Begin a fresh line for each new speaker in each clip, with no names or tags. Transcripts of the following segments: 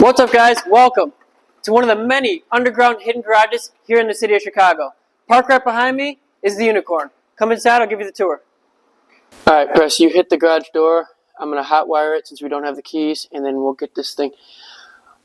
What's up, guys? Welcome to one of the many underground hidden garages here in the city of Chicago. Parked right behind me is the Unicorn. Come inside, I'll give you the tour. Alright, Chris, you hit the garage door. I'm going to hotwire it since we don't have the keys, and then we'll get this thing.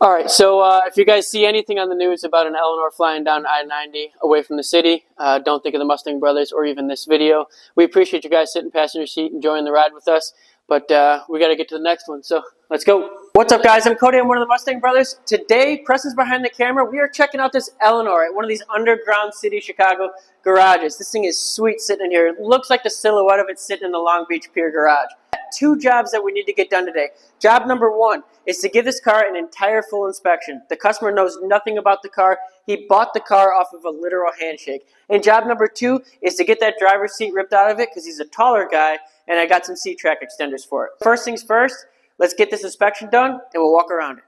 Alright, so if you guys see anything on the news about an Eleanor flying down I-90 away from the city, don't think of the Mustang Brothers or even this video. We appreciate you guys sitting passenger seat, enjoying the ride with us, but we got to get to the next one, so let's go. What's up, guys? I'm Cody. I'm one of the Mustang Brothers. Today, Preston's behind the camera. We are checking out this Eleanor at one of these underground city Chicago garages. This thing is sweet sitting in here. It looks like the silhouette of it sitting in the Long Beach Pier garage. Two jobs that we need to get done today. Job number one is to give this car an entire full inspection. The customer knows nothing about the car. He bought the car off of a literal handshake. And job number two is to get that driver's seat ripped out of it because he's a taller guy and I got some seat track extenders for it. First things first, let's get this inspection done and we'll walk around it.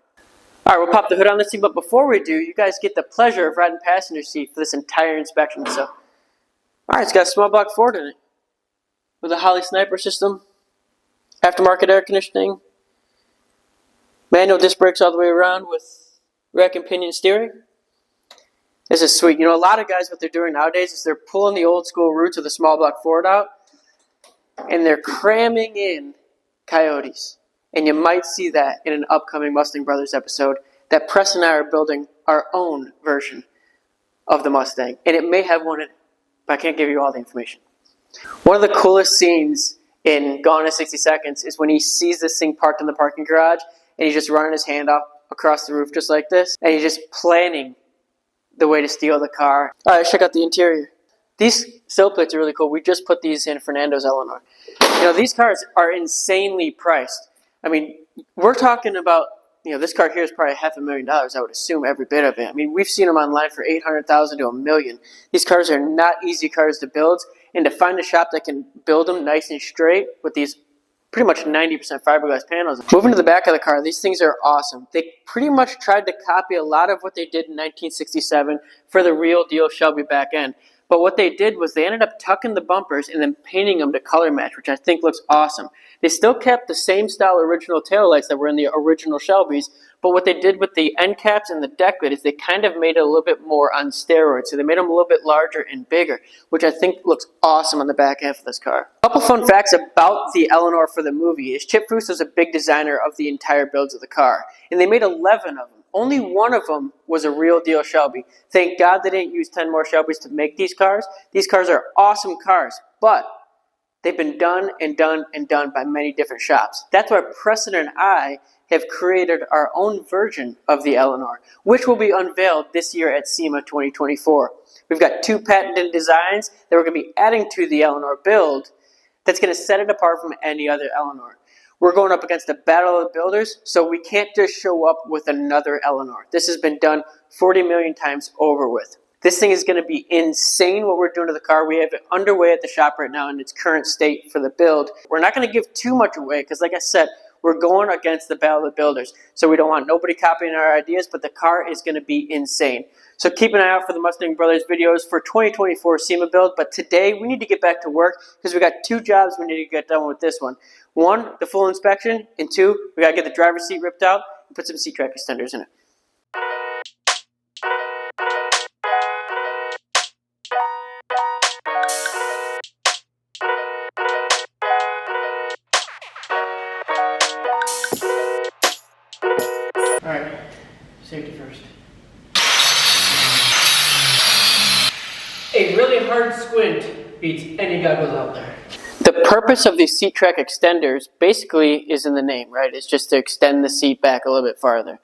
Alright, we'll pop the hood on this thing, but before we do, you guys get the pleasure of riding passenger seat for this entire inspection. So, alright, it's got a small block Ford in it with a Holly Sniper system, aftermarket air conditioning, manual disc brakes all the way around with rack and pinion steering. This is sweet. You know, a lot of guys, what they're doing nowadays is they're pulling the old school roots of the small block Ford out and they're cramming in coyotes. And you might see that in an upcoming Mustang Brothers episode, that Preston and I are building our own version of the Mustang. And it may have one in it, but I can't give you all the information. One of the coolest scenes in Gone in 60 Seconds is when he sees this thing parked in the parking garage and he's just running his hand up across the roof just like this. And he's just planning the way to steal the car. Alright, let's check out the interior. These sill plates are really cool. We just put these in Fernando's Eleanor. You know, these cars are insanely priced. I mean, we're talking about, you know, this car here is probably $500,000, I would assume, every bit of it. I mean, we've seen them online for $800,000 to $1 million. These cars are not easy cars to build, and to find a shop that can build them nice and straight with these pretty much 90% fiberglass panels. Moving to the back of the car, these things are awesome. They pretty much tried to copy a lot of what they did in 1967 for the real deal Shelby back end. But what they did was they ended up tucking the bumpers and then painting them to color match, which I think looks awesome. They still kept the same style original taillights that were in the original Shelbys, but what they did with the end caps and the deck lid is they kind of made it a little bit more on steroids. So they made them a little bit larger and bigger, which I think looks awesome on the back half of this car. A couple fun facts about the Eleanor for the movie is Chip Foose was a big designer of the entire builds of the car, and they made 11 of them. Only one of them was a real deal Shelby. Thank God they didn't use 10 more Shelbys to make these cars. These cars are awesome cars, but they've been done and done and done by many different shops. That's why Preston and I have created our own version of the Eleanor, which will be unveiled this year at SEMA 2024. We've got two patented designs that we're going to be adding to the Eleanor build that's going to set it apart from any other Eleanor. We're going up against the battle of the builders, so we can't just show up with another Eleanor. This has been done 40 million times over with. This thing is going to be insane what we're doing to the car. We have it underway at the shop right now in its current state for the build. We're not going to give too much away because, like I said, we're going against the battle of the builders. So we don't want nobody copying our ideas, but the car is going to be insane. So keep an eye out for the Mustang Brothers videos for 2024 SEMA build. But today we need to get back to work because we got two jobs we need to get done with this one. One, the full inspection, and two, we got to get the driver's seat ripped out and put some seat track extenders in it. Alright, safety first. A really hard squint beats any goggles out there. The purpose of these seat track extenders basically is in the name, right? It's just to extend the seat back a little bit farther.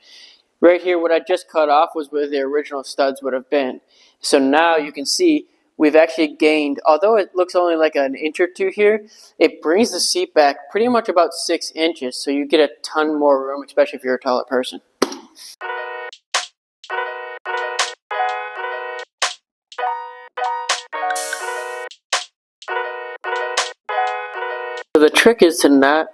Right here, what I just cut off was where the original studs would have been. So now you can see we've actually gained, although it looks only like an inch or two here, it brings the seat back pretty much about 6 inches. So you get a ton more room, especially if you're a taller person. So the trick is to not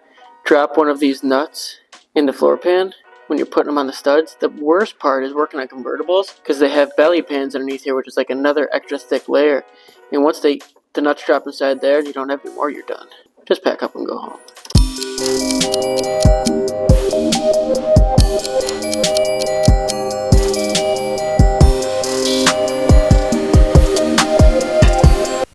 drop one of these nuts in the floor pan when you're putting them on the studs. The worst part is working on convertibles because they have belly pans underneath here, which is like another extra thick layer. And once the nuts drop inside there, you don't have any more, you're done. Just pack up and go home.